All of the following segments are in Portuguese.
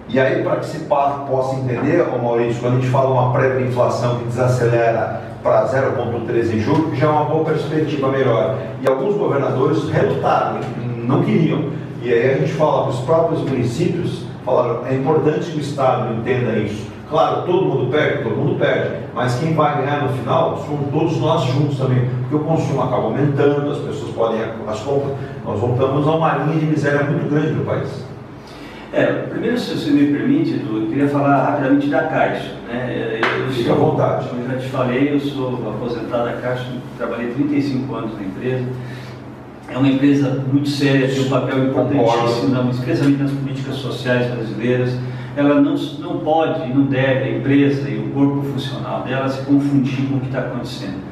E aí, para que se possa entender, Maurício, quando a gente fala uma pré-inflação que desacelera para 0,13 em julho, já é uma boa perspectiva melhor. E alguns governadores relutaram, não queriam. E aí a gente fala para os próprios municípios, falaram, é importante que o Estado entenda isso. Claro, todo mundo perde, mas quem vai ganhar no final são todos nós juntos também, porque o consumo acaba aumentando, as pessoas podem, as compras, nós voltamos a uma linha de miséria muito grande no país. Primeiro, se você me permite, Edu, eu queria falar rapidamente da Caixa. Fique à vontade. Como eu já te falei, eu sou aposentado da Caixa, trabalhei 35 anos na empresa. É uma empresa muito séria, tem um papel importantíssimo, especialmente nas políticas sociais brasileiras. Ela não pode e não deve, a empresa e o corpo funcional dela, se confundir com o que está acontecendo.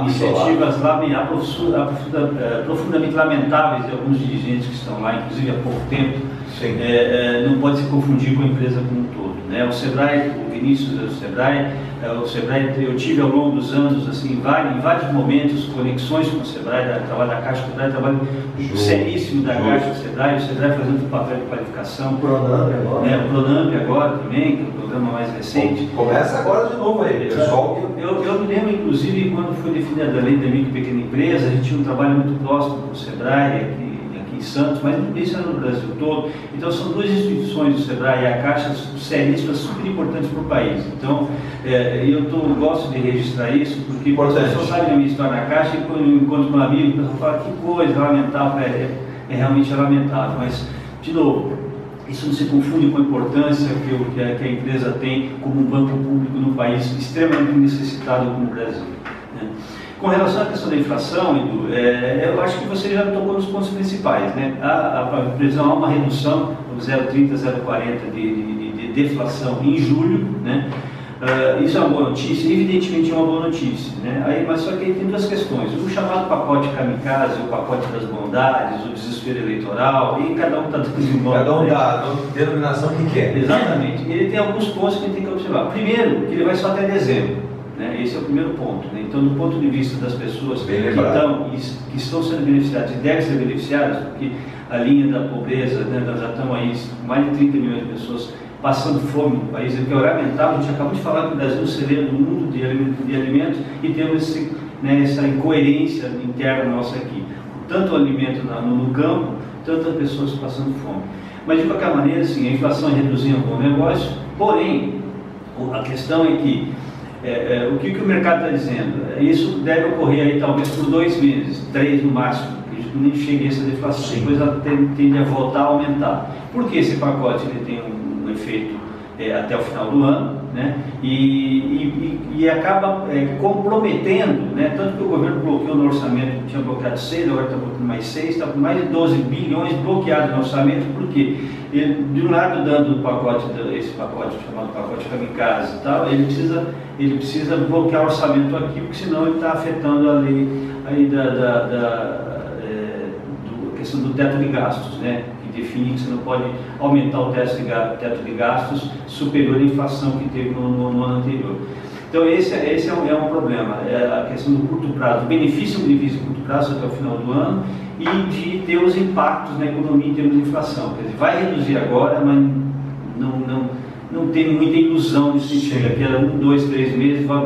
Iniciativas profundamente lamentáveis de alguns dirigentes que estão lá, inclusive há pouco tempo, não pode se confundir com a empresa como um todo. O Sebrae, o Vinícius do Sebrae, eu tive ao longo dos anos, assim, em vários momentos, conexões com o Sebrae, trabalho da Caixa, trabalho seríssimo da Caixa do Sebrae, o Sebrae fazendo o papel de qualificação. O Pronamp agora. O Pronamp agora também, que é o programa mais recente. Começa agora de novo aí, pessoal. Eu me lembro, inclusive, quando foi definida a lei da micro e pequena empresa, a gente tinha um trabalho muito próximo com o Sebrae, aqui em Santos, mas isso era no Brasil todo. Então são duas instituições, o Sebrae e a Caixa, seríssimas, super importantes para o país. Então gosto de registrar isso, porque as pessoas sabem a minha história na Caixa, e quando eu encontro com um amigo, a pessoa fala, que coisa lamentável, realmente lamentável, mas, de novo, isso não se confunde com a importância que a empresa tem como um banco público num país extremamente necessitado como o Brasil. Com relação à questão da inflação, Edu, eu acho que você já tocou nos pontos principais. A previsão há uma redução do 0,30, 0,40 de deflação em julho. Isso é uma boa notícia, evidentemente é uma boa notícia. Mas só que aí tem duas questões: o chamado pacote kamikaze, o pacote das bondades, o desespero eleitoral, e cada um está dando uma. Cada um dá a denominação que quer. Exatamente. Ele tem alguns pontos que a gente tem que observar. Primeiro, que ele vai só até dezembro. Esse é o primeiro ponto. Então, do ponto de vista das pessoas que estão sendo beneficiadas e devem ser beneficiadas, porque a linha da pobreza, nós já estamos aí com mais de 30 milhões de pessoas passando fome no país, o que é lamentável. A gente acabou de falar que o Brasil é o celeiro do mundo de alimentos e temos essa incoerência interna nossa aqui. Tanto o alimento no campo, tanto as pessoas passando fome. Mas, de qualquer maneira, assim, a inflação reduzir é um bom negócio, porém, a questão é que o que o mercado está dizendo? Isso deve ocorrer aí talvez por 2 meses, 3 no máximo, que nem chegue a essa deflação. Depois ela tende a voltar a aumentar. Por que esse pacote ele tem um efeito até o final do ano, e acaba comprometendo, tanto que o governo bloqueou no orçamento, tinha bloqueado 6, agora está bloqueando mais 6, está com mais de 12 bilhões bloqueados no orçamento. Por quê? Ele, de um lado, dando esse pacote chamado pacote kamikaze e tal, ele precisa bloquear o orçamento aqui, porque senão ele está afetando a lei aí da questão do teto de gastos, que define que você não pode aumentar o teto de gastos superior à inflação que teve no ano anterior. Então esse é um problema, a questão do curto prazo, o benefício de curto prazo até o final do ano, e de ter os impactos na economia em termos de inflação. Quer dizer, vai reduzir agora, mas não tem muita ilusão nesse sentido. Daqui a 1, 2, 3 meses vai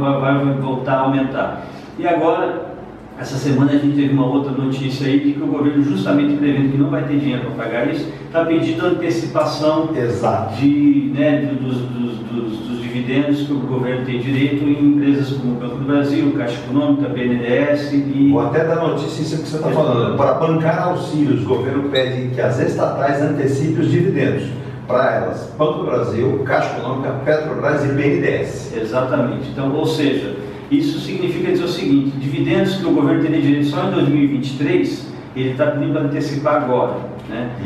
voltar a aumentar. E agora, essa semana a gente teve uma outra notícia aí de que o governo, justamente prevendo que não vai ter dinheiro para pagar isso, está pedindo antecipação dos dividendos que o governo tem direito em empresas como o Banco do Brasil, Caixa Econômica, BNDES e... Vou até dar notícia isso que você está falando. Para bancar auxílios, o governo pede que as estatais antecipem os dividendos. Para elas, Banco do Brasil, Caixa Econômica, Petrobras e BNDES. Exatamente. Então, ou seja, isso significa dizer o seguinte: dividendos que o governo teria direito só em 2023, ele está pedindo para antecipar agora.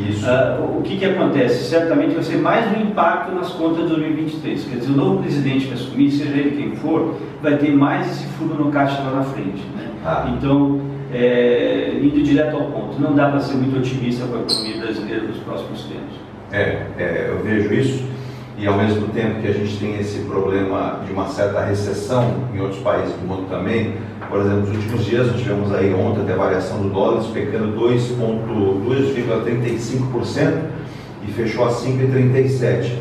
Isso. O que acontece? Certamente vai ser mais um impacto nas contas de 2023. Quer dizer, o novo presidente que assumir, seja ele quem for, vai ter mais esse furo no caixa lá na frente. Então, indo direto ao ponto, não dá para ser muito otimista com a economia brasileira nos próximos tempos. Eu vejo isso, e ao mesmo tempo que a gente tem esse problema de uma certa recessão em outros países do mundo também. Por exemplo, nos últimos dias nós tivemos aí ontem a variação do dólar despecando 2,35% e fechou a 5,37.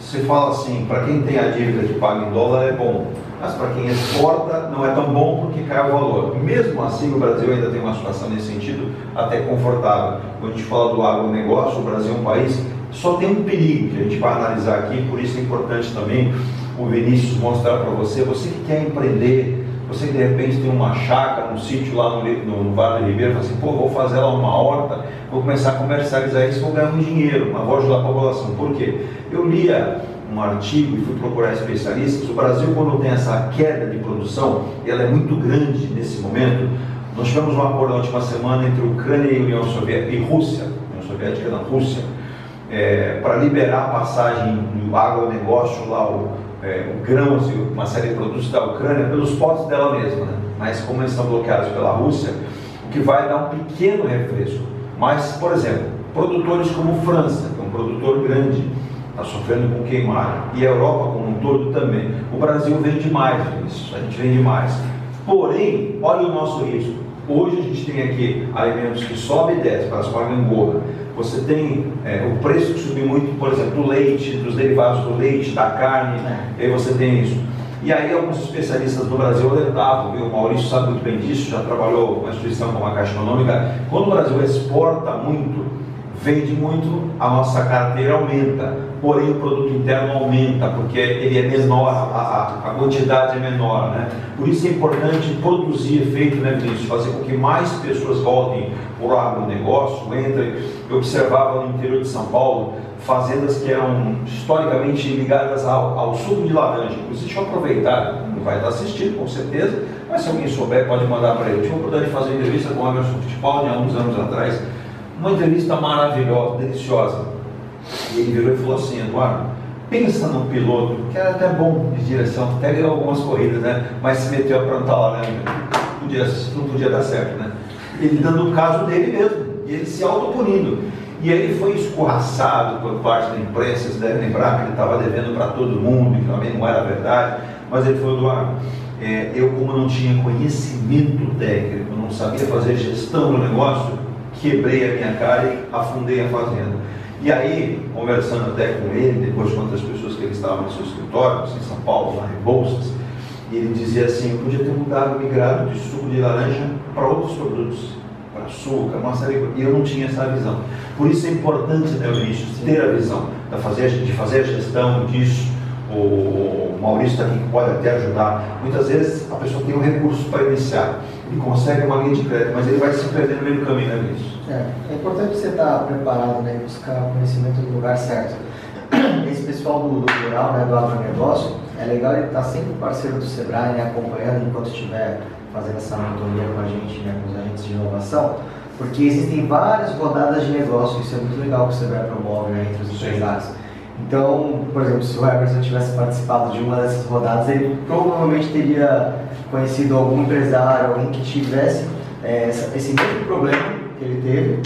você fala assim, para quem tem a dívida que paga em dólar é bom, mas para quem exporta não é tão bom porque cai o valor. Mesmo assim, o Brasil ainda tem uma situação nesse sentido até confortável. Quando a gente fala do agronegócio, o Brasil é um país só tem um perigo que a gente vai analisar aqui, por isso é importante também o Vinícius mostrar para você, você que quer empreender, você que de repente tem uma chácara, um sítio lá no Vale do Ribeiro, fala assim, pô, vou fazer lá uma horta, vou começar a comercializar isso, vou ganhar um dinheiro, mas vou ajudar a população. Por quê? Eu lia um artigo e fui procurar especialistas. O Brasil, quando tem essa queda de produção, ela é muito grande nesse momento. Nós tivemos um acordo na última semana entre Ucrânia e União Soviética, e Rússia, União Soviética na Rússia, para liberar a passagem do agronegócio lá, o grãos e uma série de produtos da Ucrânia pelos portos dela mesma, né? Mas como eles estão bloqueados pela Rússia, o que vai dar um pequeno refresco. Mas, por exemplo, produtores como França, que é um produtor grande, está sofrendo com queimada, e a Europa como um todo também. O Brasil vende mais disso, a gente vende mais. Porém, olha o nosso risco. Hoje a gente tem aqui alimentos que sobem e descem, para a gangorra. Você tem o preço que subiu muito, por exemplo, do leite, dos derivados do leite, da carne, e aí você tem isso. E aí alguns especialistas do Brasil alertavam, viu? O Maurício sabe muito bem disso, já trabalhou com uma instituição como a Caixa Econômica. Quando o Brasil exporta muito, vende muito, a nossa carteira aumenta, porém o produto interno aumenta, porque ele é menor, a quantidade é menor, né? Por isso é importante produzir efeito, né, Vinícius? Fazer com que mais pessoas voltem para o agronegócio, entrem. Eu observava no interior de São Paulo, fazendas que eram historicamente ligadas ao suco de laranja. Deixa eu aproveitar, não vai estar assistindo com certeza, mas se alguém souber pode mandar para ele. Eu tive a oportunidade de fazer uma entrevista com o Emerson Fittipaldi há uns anos atrás, uma entrevista maravilhosa, deliciosa. E ele virou e falou assim, Eduardo, pensa num piloto, que era até bom de direção, até ganhou algumas corridas, né? Mas se meteu a plantar laranja, não podia dar certo, né? Ele dando o caso dele mesmo, e ele se autopunindo. E aí ele foi escorraçado por parte da imprensa, vocês devem lembrar que ele estava devendo para todo mundo, que também não era verdade, mas ele falou, Eduardo, eu como não tinha conhecimento técnico, não sabia fazer gestão do negócio, quebrei a minha cara e afundei a fazenda. E aí, conversando até com ele, depois com outras pessoas que ele estava no seu escritório, em São Paulo, lá em Rebouças, e ele dizia assim, eu podia ter migrado de suco de laranja para outros produtos, para açúcar, uma série de coisas, e eu não tinha essa visão. Por isso é importante, né, Vinícius, ter a visão de fazer a gestão disso. O Maurício está aqui que pode até ajudar. Muitas vezes a pessoa tem um recurso para iniciar, ele consegue uma linha de crédito, mas ele vai se perder no meio do caminho, né, Vinícius? É importante você estar preparado, né, e buscar conhecimento no lugar certo. Esse pessoal do rural, né, do agronegócio, é legal ele estar sempre parceiro do Sebrae, né, acompanhando enquanto estiver fazendo essa mentoria com a gente, né, com os agentes de inovação, porque existem várias rodadas de negócio, isso é muito legal que o Sebrae promove, né, entre os empresários. Então, por exemplo, se o Emerson tivesse participado de uma dessas rodadas, ele provavelmente teria conhecido algum empresário, alguém que tivesse esse mesmo problema que ele teve,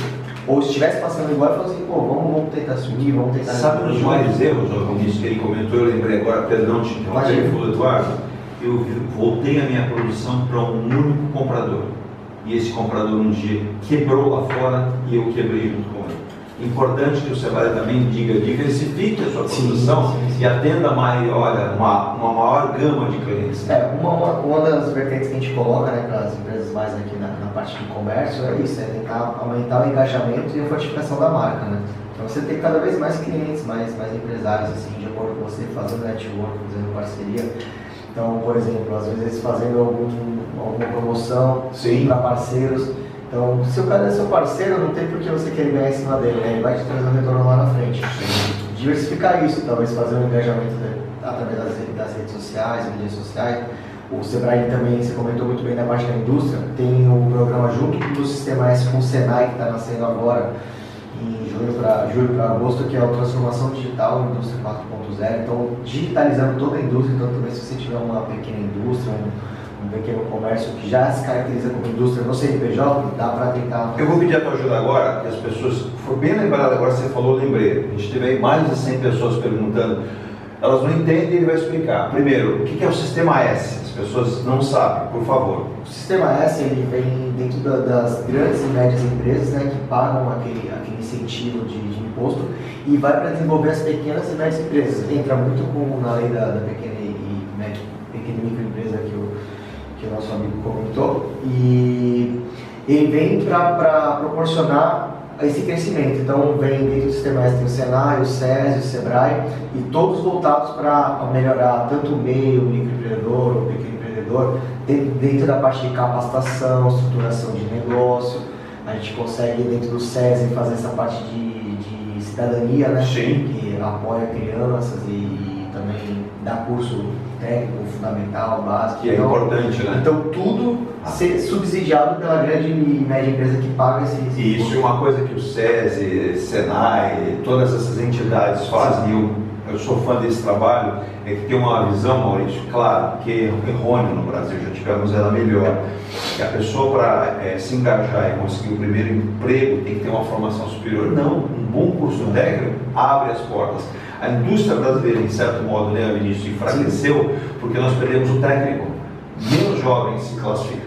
ou se estivesse passando igual, ele falou assim, pô, vamos tentar subir, vamos tentar... Sabe os maiores erros, Vinícius, que ele comentou, eu lembrei agora, perdão, te interromper, ele falou, Eduardo, eu voltei a minha produção para um único comprador, e esse comprador um dia quebrou lá fora e eu quebrei junto com ele. Importante que o Sebrae também diversifique a sua produção e atenda uma maior gama de clientes. Uma das vertentes que a gente coloca, né, para as empresas mais aqui na parte de comércio é isso, tentar aumentar o engajamento e a fortificação da marca, né? Então você tem cada vez mais clientes, mais empresários, assim, de acordo com você, fazendo network, fazendo parceria. Então, por exemplo, às vezes fazendo alguma promoção para parceiros. Então, se o cara é seu parceiro, não tem por que você querer ganhar em cima dele, né? Ele vai te trazer um retorno lá na frente. Diversificar isso, talvez fazer um engajamento através das redes sociais, mídias sociais. O Sebrae também, você comentou muito bem na parte da indústria, tem um programa junto do Sistema S com o Senai, que está nascendo agora, em julho para agosto, que é a Transformação Digital Indústria 4.0. Então, digitalizando toda a indústria, então também se você tiver uma pequena indústria, um pequeno comércio que já se caracteriza como indústria no CNPJ, dá para tentar... Eu vou pedir a tua ajuda agora, que as pessoas... Foi bem lembrado agora, você falou, lembrei. A gente teve aí mais de 100 pessoas perguntando. Elas não entendem e ele vai explicar. Primeiro, o que é o Sistema S? As pessoas não sabem, por favor. O Sistema S, ele vem dentro das grandes e médias empresas, né, que pagam aquele incentivo de imposto, e vai para desenvolver as pequenas e médias empresas. Entra muito na lei da pequena e microempresa que o nosso amigo comentou, e ele vem para proporcionar esse crescimento. Então, vem dentro do sistema tem o Senai, o SESI, o Sebrae, e todos voltados para melhorar tanto o meio, o microempreendedor, o pequeno empreendedor, dentro da parte de capacitação, estruturação de negócio. A gente consegue, dentro do SESI, fazer essa parte de cidadania, né? Sim. Que apoia crianças e também dá curso técnico, fundamental, básico. Que é importante, né? Então, tudo ser subsidiado pela grande e média empresa que paga esse Isso, e uma coisa que o SESI, Senai, todas essas entidades fazem, eu sou fã desse trabalho, é que tem uma visão, Maurício, claro, que é errôneo no Brasil, já tivemos ela melhor, que a pessoa para se engajar e conseguir o primeiro emprego tem que ter uma formação superior. Não, um bom curso técnico abre as portas. A indústria brasileira, de certo modo, né, Vinícius, enfraqueceu porque nós perdemos o técnico. Menos jovens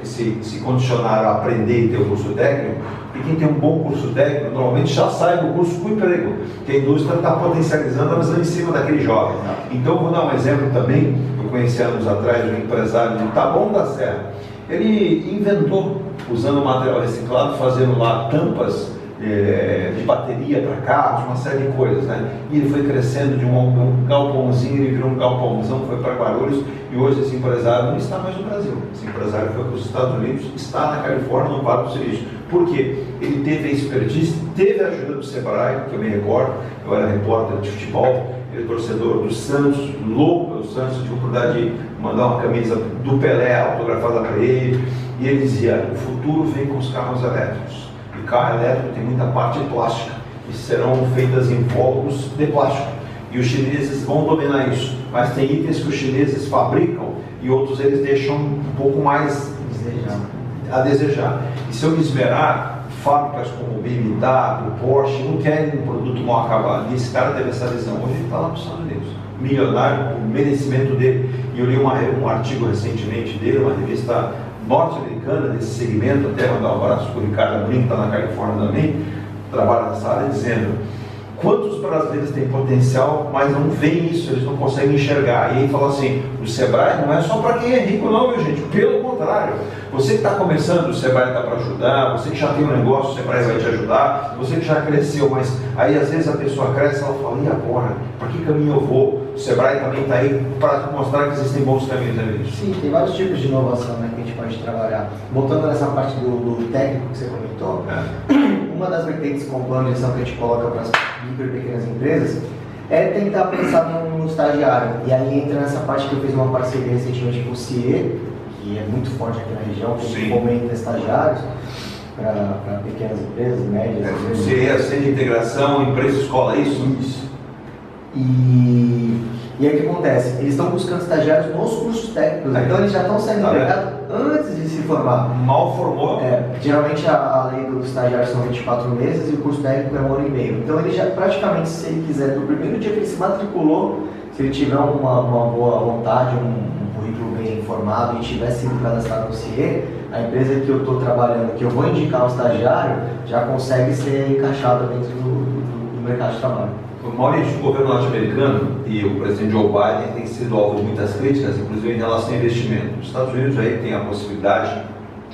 se condicionaram a aprender e ter o curso técnico, e quem tem um bom curso técnico normalmente já sai do curso com emprego, que a indústria está potencializando a visão em cima daquele jovem. Então, vou dar um exemplo também. Eu conheci anos atrás um empresário de Taboão da Serra. Ele inventou, usando material reciclado, fazendo lá tampas de bateria para carros, uma série de coisas, né? E ele foi crescendo de um galpãozinho, ele virou um galpãozão, foi para Guarulhos, e hoje esse empresário não está mais no Brasil. Esse empresário foi para os Estados Unidos, está na Califórnia, no Vale do Silício. Por quê? Ele teve a expertise, teve a ajuda do Sebrae, que eu me recordo, eu era repórter de futebol, ele é torcedor do Santos, louco pelo Santos, tive a oportunidade de mandar uma camisa do Pelé autografada para ele, e ele dizia: o futuro vem com os carros elétricos. E carro elétrico tem muita parte plástica, e serão feitas em invólucros de plástico. E os chineses vão dominar isso, mas tem itens que os chineses fabricam e outros eles deixam um pouco mais a desejar. E se eu me esmerar, fábricas como o BMW, o Porsche, não querem um produto mal acabado. E esse cara teve essa visão. Hoje ele está lá nos Estados Unidos, milionário, o merecimento dele. E eu li um artigo recentemente dele, uma revista norte-americana desse segmento, até mandar um abraço para o Ricardo Amorim, que está na Califórnia também, trabalha nessa área, dizendo: quantos brasileiros têm potencial, mas não veem isso, eles não conseguem enxergar. E aí fala assim: o Sebrae não é só para quem é rico não, meu gente, pelo contrário. Você que está começando, o Sebrae está para ajudar. Você que já tem um negócio, o Sebrae vai te ajudar. Você que já cresceu, mas aí às vezes a pessoa cresce e ela fala: e agora? Para que caminho eu vou? O Sebrae também está aí para mostrar que existem bons caminhos, né, Vinícius? Sim, tem vários tipos de inovação, né, que a gente pode trabalhar. Voltando nessa parte do técnico que você comentou, uma das vertentes com o plano de ação que a gente coloca para as micro e pequenas empresas é tentar pensar no estagiário. E aí entra nessa parte que eu fiz uma parceria recentemente com o CIE, que é muito forte aqui na região, que fomenta estagiários para pequenas empresas, médias. CIE é Centro de Integração, Empresa Escola, isso? E aí o que acontece? Eles estão buscando estagiários nos cursos técnicos, então eles já estão saindo do mercado antes de se formar. Mal formou? Geralmente a lei do estagiário são 24 meses e o curso técnico é 1 ano e meio. Então ele já praticamente, se ele quiser, do primeiro dia que ele se matriculou, se ele tiver uma boa vontade, um currículo bem formado e tiver sido cadastrado no CIE, a empresa que eu estou trabalhando, que eu vou indicar um estagiário, já consegue ser encaixada dentro do mercado de trabalho. Maurício, o governo norte-americano e o presidente Joe Biden têm sido alvo de muitas críticas, inclusive em relação a investimento. Os Estados Unidos aí tem a possibilidade,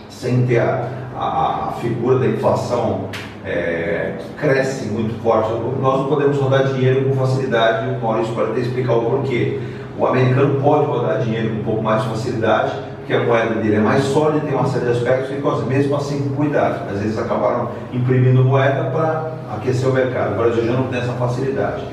sem ter a figura da inflação que cresce muito forte, nós não podemos rodar dinheiro com facilidade. O Maurício pode até explicar o porquê. O americano pode rodar dinheiro com um pouco mais de facilidade, porque a moeda dele é mais sólida, tem uma série de aspectos que mesmo assim com cuidado. Às vezes acabaram imprimindo moeda para aquecer o mercado. O Brasil já não tem essa facilidade.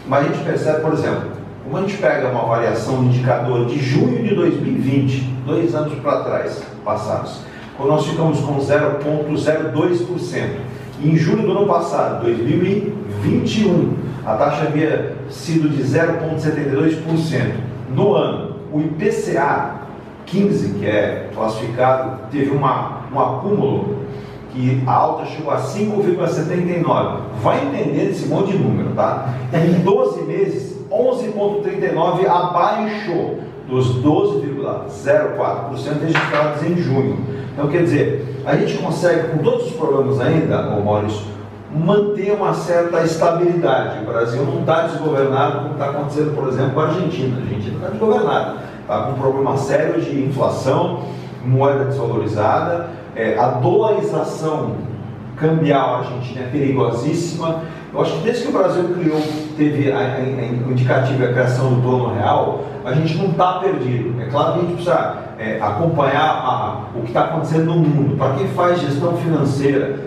Mas a gente percebe, por exemplo, como a gente pega uma variação de indicador de junho de 2020, 2 anos para trás, passados, quando nós ficamos com 0,02%, e em julho do ano passado, 2021, a taxa havia sido de 0,72%. No ano, o IPCA 15, que é classificado, teve um acúmulo que a alta chegou a 5,79. Vai entender esse monte de número, tá? Em 12 meses, 11,39 abaixo dos 12,04% registrados em junho. Então, quer dizer, a gente consegue, com todos os problemas ainda, Maurício, manter uma certa estabilidade. O Brasil não está desgovernado como está acontecendo, por exemplo, com a Argentina. A Argentina está desgovernada, está com um problema sério de inflação, moeda desvalorizada, a dolarização cambial argentina é perigosíssima. Eu acho que desde que o Brasil teve o indicativo e a criação do plano real, a gente não está perdido. É claro que a gente precisa acompanhar o que está acontecendo no mundo. Para quem faz gestão financeira,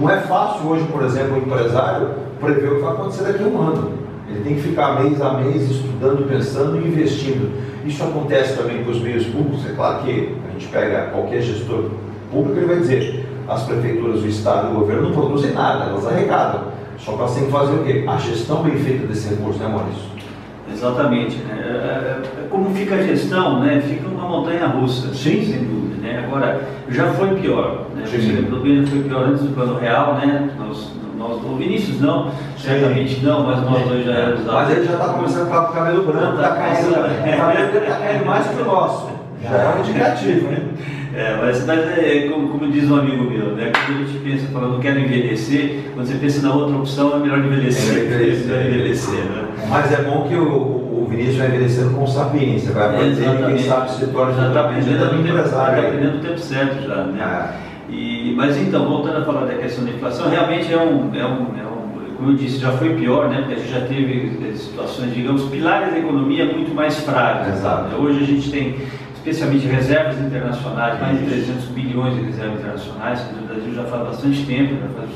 não é fácil hoje, por exemplo, o empresário prever o que vai acontecer daqui a um ano. Ele tem que ficar mês a mês estudando, pensando e investindo. Isso acontece também com os meios públicos. É claro que a gente pega qualquer gestor público, ele vai dizer: as prefeituras, o Estado e o governo não produzem nada, elas arrecadam. Só que elas têm que fazer o quê? A gestão bem feita desse recurso, né, Maurício? Exatamente. Né? Como fica a gestão, né? Fica uma montanha russa, sim, sem dúvida. Né? Agora, já foi pior. Né? Você lembrou bem, já foi pior antes do plano real, né? O Vinícius não, certamente não, mas nós dois já éramos. Mas ele já está começando a ficar com o cabelo branco, está caindo mais que o nosso. Já é um indicativo, né? Mas como diz um amigo meu, né? Quando a gente pensa, falando, não quero envelhecer, quando você pensa na outra opção, é melhor envelhecer. Né? Mas é bom que o Vinícius vai envelhecendo com sapiência, vai aprendendo, quem sabe se torna já está aprendendo empresário. o tempo certo já, né? Mas então, voltando a falar da questão da inflação, realmente como eu disse, já foi pior, né? Porque a gente já teve situações, digamos, pilares da economia muito mais frágeis. Exato. Hoje a gente tem especialmente reservas internacionais, mais de 300 bilhões de reservas internacionais, que o Brasil já faz bastante tempo, já faz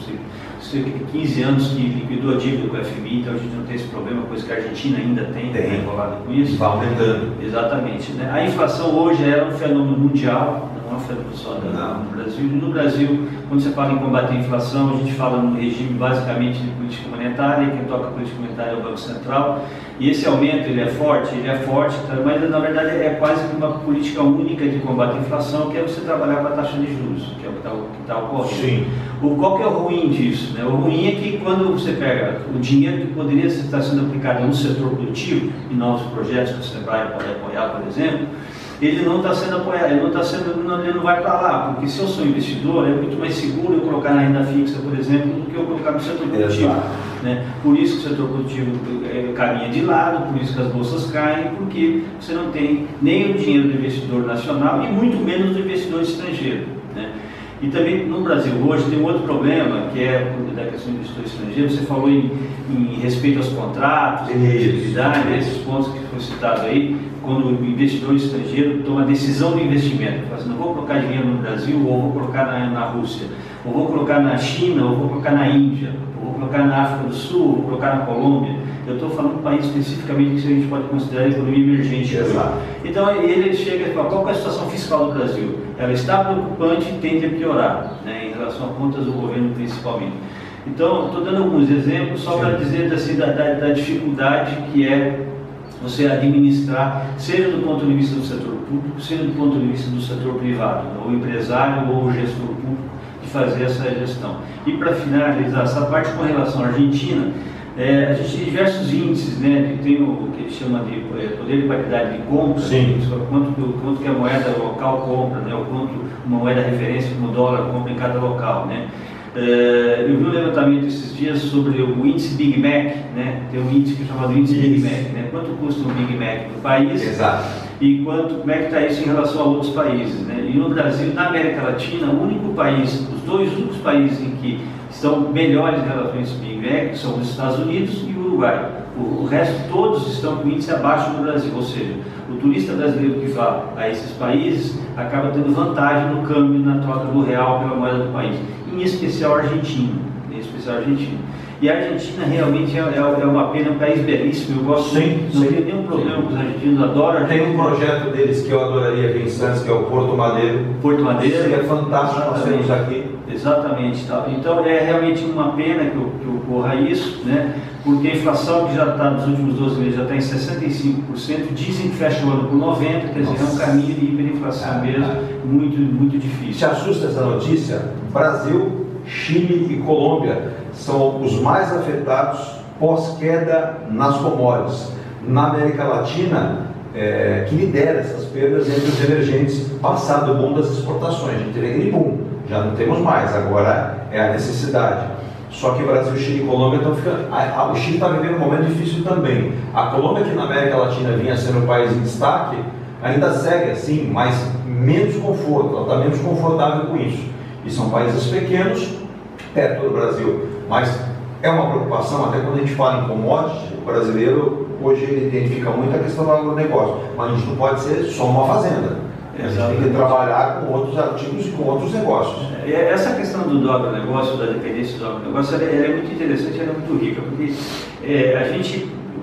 cerca de 15 anos que liquidou a dívida com o FMI, então a gente não tem esse problema, coisa que a Argentina ainda tem enrolado com isso. Vai aumentando. Exatamente. Né? A inflação hoje era um fenômeno mundial, não é um fenômeno só no Brasil. No Brasil, quando você fala em combater a inflação, a gente fala num regime basicamente de política monetária, quem toca a política monetária é o Banco Central, e esse aumento ele é forte, mas na verdade é quase que uma política única de combate à inflação, que é você trabalhar com a taxa de juros, que é o que está ocorrendo. Sim. Qual que é o ruim disso? Né? O ruim é que quando você pega o dinheiro que poderia estar sendo aplicado no setor produtivo, em novos projetos que você vai poder apoiar, por exemplo, ele não está sendo apoiado, ele não vai para lá, porque se eu sou investidor, é muito mais seguro eu colocar na renda fixa, por exemplo, do que eu colocar no setor produtivo. Né? Por isso que o setor produtivo caminha de lado, por isso que as bolsas caem, porque você não tem nem o dinheiro do investidor nacional e muito menos do investidor estrangeiro. Né? E também no Brasil hoje tem um outro problema, que é da questão do investidor estrangeiro. Você falou em respeito aos contratos, esses pontos que foi citado aí, quando o investidor estrangeiro toma a decisão de investimento, fala assim, não vou colocar dinheiro no Brasil, ou vou colocar na Rússia, ou vou colocar na China, ou vou colocar na Índia, ou vou colocar na África do Sul, ou vou colocar na Colômbia. Eu estou falando de um país especificamente que a gente pode considerar a economia emergente. Exato. Então ele chega e fala, qual é a situação fiscal do Brasil? Ela está preocupante e tende a piorar, né, em relação a contas do governo principalmente. Então, estou dando alguns exemplos só para dizer assim, da dificuldade que é você administrar, seja do ponto de vista do setor público, seja do ponto de vista do setor privado, ou empresário ou gestor público, de fazer essa gestão. E para finalizar essa parte com relação à Argentina, a gente tem diversos índices, né? Tem o que ele chama de poder de paridade de compra, quanto que a moeda local compra, né? O quanto uma moeda referência como o dólar compra em cada local, né? Eu vi um levantamento esses dias sobre o índice Big Mac, né? Tem um índice que é chamado índice Big Mac, né? Quanto custa um Big Mac no país? Exato. E como é que está isso em relação a outros países, né? E no Brasil, na América Latina, o único país, os dois únicos países em que estão melhores em relação a esse Big Mac são os Estados Unidos e o Uruguai. O resto todos estão com índice abaixo do Brasil, ou seja, o turista brasileiro que vá a esses países acaba tendo vantagem no câmbio, na troca do real pela moeda do país, em especial a Argentina. E a Argentina realmente é uma pena, é um país belíssimo, eu gosto muito, não tenho nenhum problema com os argentinos, adoro a Argentina. Tem um projeto deles que eu adoraria ver em Santos, que é o Porto Madeiro. Porto Madeiro. Seria fantástico nós termos aqui. Exatamente. Então é realmente uma pena que ocorra isso, né? Porque a inflação que já está nos últimos 12 meses já está em 65%, dizem que fecha o ano por 90%, quer dizer, é um caminho de hiperinflação mesmo, muito, muito difícil. Te assusta essa notícia? Brasil, Chile e Colômbia são os mais afetados pós-queda nas commodities. Na América Latina, que lidera essas perdas entre os emergentes, passado o boom das exportações. A gente teve aquele boom, já não temos mais, agora é a necessidade. Só que Brasil, Chile e Colômbia estão ficando... O Chile está vivendo um momento difícil também. A Colômbia, que na América Latina vinha sendo o país em destaque, ainda segue assim, mas menos conforto, ela está menos confortável com isso. E são países pequenos, perto do Brasil. Mas é uma preocupação, até quando a gente fala em commodity, o brasileiro hoje ele identifica muito a questão do agronegócio, mas a gente não pode ser só uma fazenda. A gente tem que trabalhar com outros artigos e com outros negócios. Essa questão do agronegócio, da dependência do agronegócio, ela é muito interessante, ela é muito rica, porque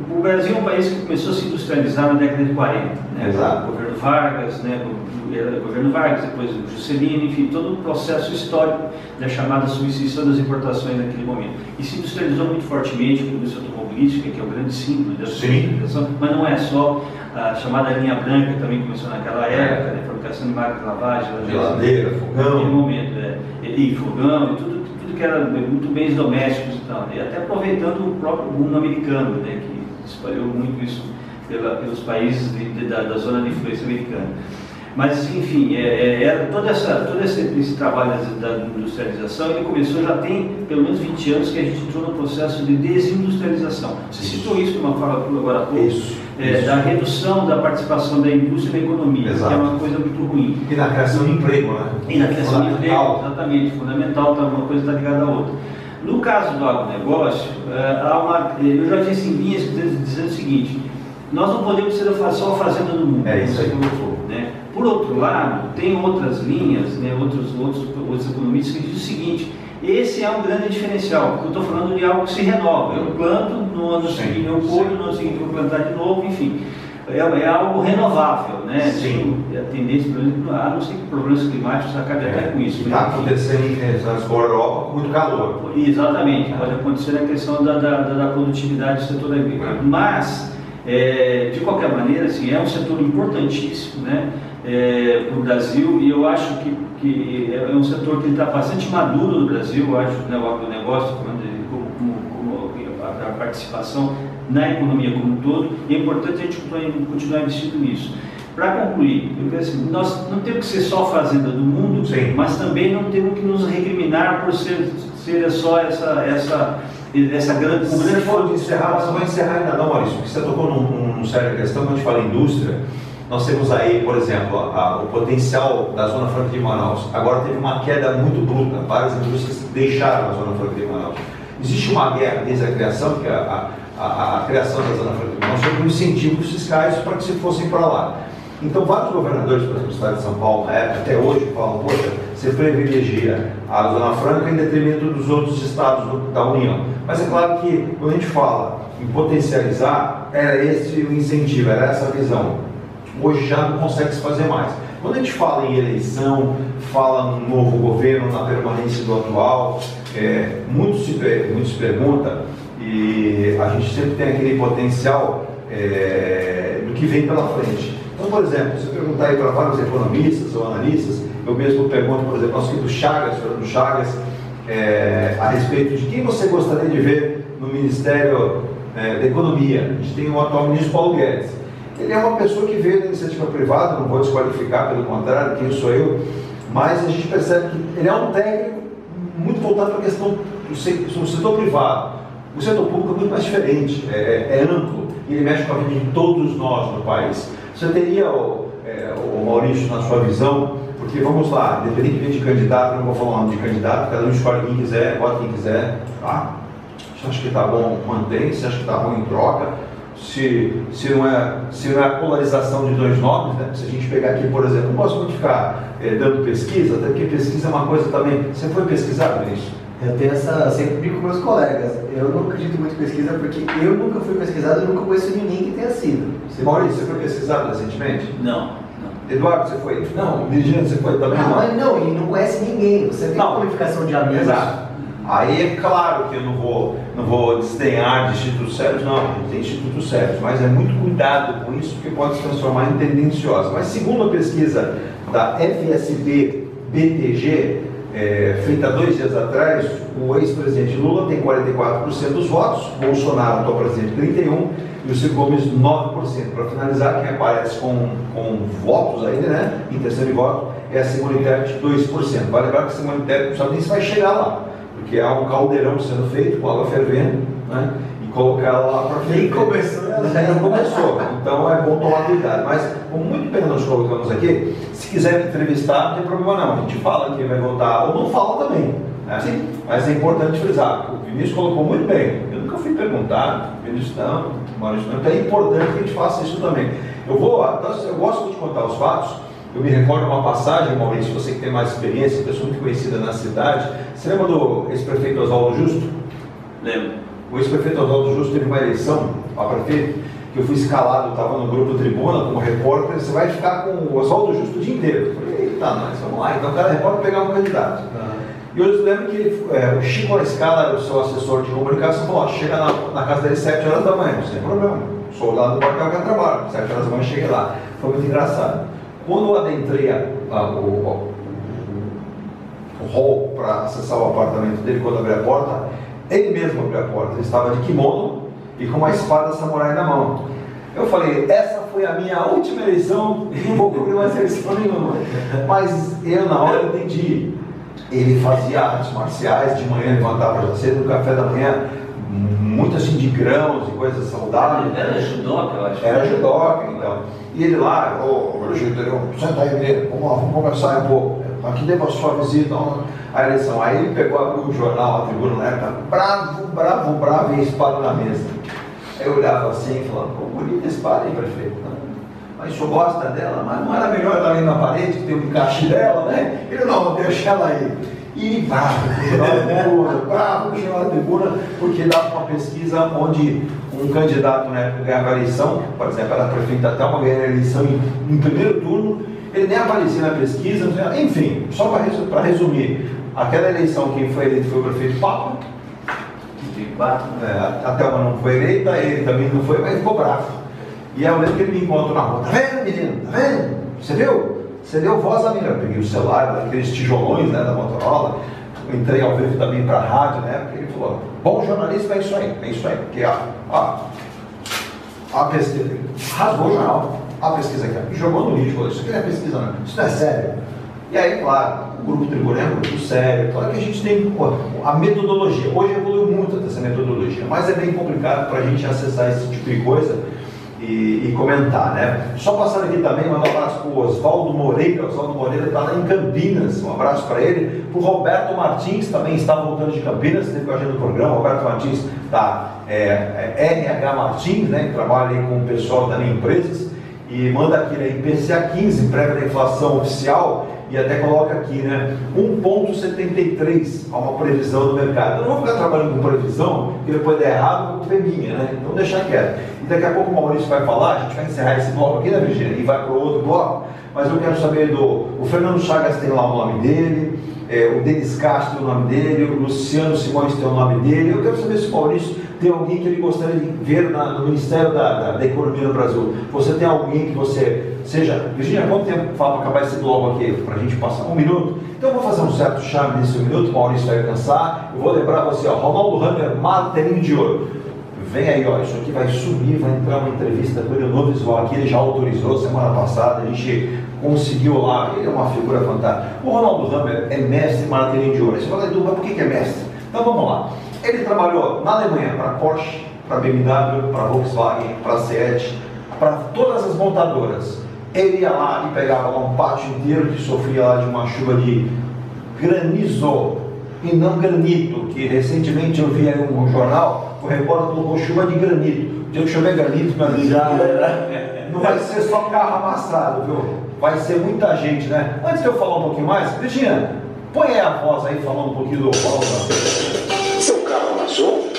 o Brasil é um país que começou a se industrializar na década de 40, né? Exato. O governo Vargas, né? O governo Vargas, depois o Juscelino, enfim, todo o processo histórico da chamada substituição das importações naquele momento. E se industrializou muito fortemente com a indústria automobilística, que é o grande símbolo dessa industrialização, mas não é só. A chamada linha branca também começou naquela época, né? Fabricação de máquina de lavagem, geladeira, fogão. Naquele momento, e fogão, e tudo que era muito bens domésticos e tal, né? E até aproveitando o próprio boom americano, né? Que espalhou muito isso pelos países da zona de influência americana. Mas, enfim, todo esse trabalho da industrialização, ele começou, já tem pelo menos 20 anos que a gente entrou no processo de desindustrialização. Você citou isso numa fala agora há pouco, da redução da participação da indústria na economia, que é uma coisa muito ruim. E na criação de emprego, né? E na criação de emprego, exatamente, fundamental, uma coisa está ligada à outra. No caso do agronegócio, eu já disse em linhas dizendo o seguinte: nós não podemos ser só a fazenda do mundo. É isso aí. Né? Por outro lado, tem outras linhas, né, outros economistas que dizem o seguinte: esse é um grande diferencial, porque eu estou falando de algo que se renova. Eu planto, no ano seguinte eu colho, no ano seguinte eu vou plantar de novo, enfim. É algo renovável, né? Tem a tendência, por exemplo, a não ser que problemas climáticos acabem até com isso. Está acontecendo em Europa com muito calor. Exatamente, pode acontecer na questão da produtividade do setor agrícola. Mas, de qualquer maneira, assim, é um setor importantíssimo, né? Para o Brasil, e eu acho que é um setor que está bastante maduro no Brasil, eu acho, né, o agronegócio, como a participação na economia como um todo, e é importante a gente continuar investindo nisso. Para concluir, eu quero assim, nós não temos que ser só a fazenda do mundo, mas também não temos que nos recriminar por ser só essa grande... Você falou de encerrar, mas não vai encerrar ainda não, Maurício, porque você tocou numa séria questão. Quando a gente fala em indústria, nós temos aí, por exemplo, o potencial da Zona Franca de Manaus. Agora teve uma queda muito bruta, várias indústrias deixaram a Zona Franca de Manaus. Existe uma guerra desde a criação, que a criação da Zona Franca de Manaus foi com incentivos fiscais para que se fossem para lá. Então, vários governadores, por exemplo, do estado de São Paulo, na época, até hoje, falam: poxa, você privilegia a Zona Franca em detrimento dos outros estados da União. Mas é claro que, quando a gente fala em potencializar, era esse o incentivo, era essa a visão. Hoje já não consegue se fazer mais. Quando a gente fala em eleição, fala no novo governo, na permanência do atual, muito se pergunta, e a gente sempre tem aquele potencial do que vem pela frente. Então, por exemplo, se perguntar aí para vários economistas ou analistas, eu mesmo pergunto, por exemplo, nosso querido Chagas, Fernando Chagas, a respeito de quem você gostaria de ver no Ministério da Economia. A gente tem o atual ministro Paulo Guedes. Ele é uma pessoa que veio da iniciativa privada, não vou desqualificar, pelo contrário, quem sou eu, mas a gente percebe que ele é um técnico muito voltado para a questão do setor privado. O setor público é muito mais diferente, é amplo, e ele mexe com a vida de todos nós no país. Você teria, o Maurício, na sua visão, porque vamos lá, independentemente de candidato, eu não vou falar o nome de candidato, cada um escolhe quem quiser, vota quem quiser, tá? Você acha que está bom, mantém, você acha que está bom em troca, se não é a polarização de dois nomes, né? Se a gente pegar aqui, por exemplo, não posso muito ficar dando pesquisa, até porque pesquisa é uma coisa também. Você foi pesquisado nisso? Eu tenho sempre brinco com meus colegas. Eu não acredito muito em pesquisa porque eu nunca fui pesquisado e nunca conheço ninguém que tenha sido. Maurício, você foi pesquisado recentemente? Não. Eduardo, você foi? Não. Virgínia, você foi também? Não, e não conhece ninguém. Você tem qualificação de amigos. Exato. Aí é claro que eu não vou desdenhar de institutos sérios, não, tem institutos sérios, mas é muito cuidado com isso, porque pode se transformar em tendenciosa. Mas segundo a pesquisa da FSB-BTG, feita 2 dias atrás, o ex-presidente Lula tem 44% dos votos, Bolsonaro, atual presidente, 31%, e o Ciro Gomes, 9%. Para finalizar, quem aparece com votos ainda, né, intenção de voto, é a Simone Tebet, 2%. Vale lembrar que a Simone Tebet não sabe nem se vai chegar lá, porque há um caldeirão sendo feito com água fervendo, né? E colocar ela lá para frente. Nem começou, né? Nem começou. Então é bom tomar cuidado. Mas, como muito bem nós colocamos aqui, se quiser me entrevistar, não tem problema não. A gente fala que vai voltar, ou não fala também. Né? Sim. Mas é importante frisar. O Vinícius colocou muito bem. Eu nunca fui perguntar, Vinícius não, Maurício não. Então é importante que a gente faça isso também. Eu gosto de contar os fatos. Eu me recordo uma passagem, Maurício, você que tem mais experiência, pessoa muito conhecida na cidade. Você lembra do ex-prefeito Oswaldo Justo? Lembro. O ex-prefeito Oswaldo Justo teve uma eleição para prefeito, que eu fui escalado, estava no grupo Tribuna como repórter. Você vai ficar com o Oswaldo Justo o dia inteiro. Eu falei, eita, nós vamos lá. Então cada repórter pegar um candidato. E eu lembro que o Chico Escala, o seu assessor de comunicação, falou: chega na casa dele 7 horas da manhã, sem problema. Sou lá do quartel que eu trabalho, 7 horas da manhã cheguei lá. Foi muito engraçado. Quando eu adentrei o hall para acessar o apartamento dele, quando abri a porta, ele mesmo abriu a porta. Ele estava de kimono e com uma espada samurai na mão. Eu falei, essa foi a minha última eleição, não vou cobrir mais eleição nenhuma. Mas eu na hora entendi. Ele fazia artes marciais, de manhã levantava já cedo, no café da manhã, muito assim de grãos e coisas saudáveis. Era judoca, eu acho. Era judoca, então. E ele lá, senta aí, menino, vamos conversar um pouco. Aqui devo a sua visita à eleição. Aí ele pegou, abriu o jornal, a Tribuna na época, bravo, e a espada na mesa. Aí eu olhava assim e falava, pô, bonita espada, hein, prefeito? Mas o senhor gosta dela, mas não era melhor estar ali na parede, que tem um encaixe dela, né? Ele não, deixa ela aí. E bravo, puxou a tribuna, porque dava uma pesquisa onde um candidato na época ganhava a eleição, por exemplo, era prefeito até uma ganhar a eleição em primeiro turno, ele nem aparecia na pesquisa, enfim, só para resumir, aquela eleição quem foi eleito foi o prefeito Papa, a Thelma não foi eleita, ele também não foi, mas ficou bravo. E aí eu lembro que ele me encontrou na rua, tá vendo, menino? Tá vendo? Você viu? Você deu voz a mim. Eu peguei o celular, daqueles tijolões, né, da Motorola, eu entrei ao vivo também para a rádio, né, porque ele falou, bom jornalista é isso aí, porque a pesquisa, rasgou o jornal, a pesquisa aqui, e jogou no lixo, falou, isso aqui não é pesquisa não, isso não é sério. E aí, claro, o Grupo Tribuna é um grupo sério, claro que a gente tem a metodologia, hoje evoluiu muito essa metodologia, mas é bem complicado para a gente acessar esse tipo de coisa, e comentar, né? Só passando aqui também, mandar um abraço para o Oswaldo Moreira. Oswaldo Moreira está lá em Campinas, um abraço para ele. Para o Roberto Martins, também está voltando de Campinas, esteve com a gente no programa. Roberto Martins da RH Martins, né? Que trabalha aí com o pessoal também em empresas. E manda aqui, né? IPCA 15, prévia da inflação oficial, e até coloca aqui, né? 1,73 a uma previsão do mercado. Eu não vou ficar trabalhando com previsão, porque depois der errado, a culpa é minha, né? Então deixa quieto. E daqui a pouco o Maurício vai falar, a gente vai encerrar esse bloco aqui, né, Virgínia? E vai para o outro bloco, mas eu quero saber o Fernando Chagas tem lá o nome dele, o Denis Castro tem o nome dele, o Luciano Simões tem o nome dele. Eu quero saber se o Maurício tem alguém que ele gostaria de ver no Ministério da Economia no Brasil. Você tem alguém que você seja... Virgínia, quanto tempo fala para acabar esse bloco aqui? Para a gente passar 1 minuto? Então eu vou fazer um certo charme nesse 1 minuto, o Maurício vai alcançar. Eu vou lembrar você, ó, Ronaldo Hammer, martelinho de ouro. Vem aí, ó, isso aqui vai sumir, vai entrar uma entrevista com ele no visual aqui, ele já autorizou semana passada, a gente conseguiu lá, ele é uma figura fantástica. O Ronaldo Hammer é mestre em martelinho de ouro. Você fala, Edu, mas por que é mestre? Então vamos lá. Ele trabalhou na Alemanha para Porsche, para BMW, para Volkswagen, para Seat, para todas as montadoras. Ele ia lá e pegava lá um pátio inteiro que sofria lá de uma chuva de granizo e não granito, que recentemente eu vi aí um jornal, o repórter colocou chuva de granito. O dia que chover granito, meu amigo, não vai ser só carro amassado, viu? Vai ser muita gente, né? Antes de eu falar um pouquinho mais, Virgínia, põe aí a voz aí falando um pouquinho do Ronaldo. Seu carro amassou?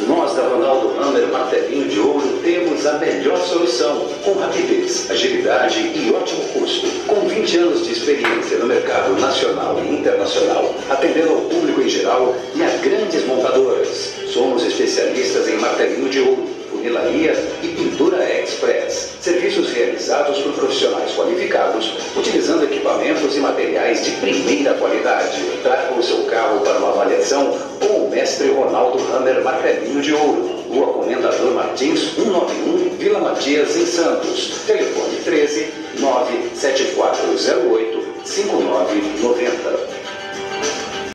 Nós da Ronaldo Hammer Martelinho de Ouro temos a melhor solução, com rapidez, agilidade e ótimo custo. Com 20 anos de experiência no mercado nacional e internacional, atendendo ao público em geral e a grandes montadoras. Somos especialistas em martelinho de ouro, funilaria e pintura express. Serviços realizados por profissionais qualificados, utilizando equipamentos e materiais de primeira qualidade. Traga o seu carro para uma avaliação com o mestre Ronaldo Hammer Martelinho de Ouro. Rua Comendador Martins, 191, Vila Matias, em Santos. Telefone 13 97408 5990.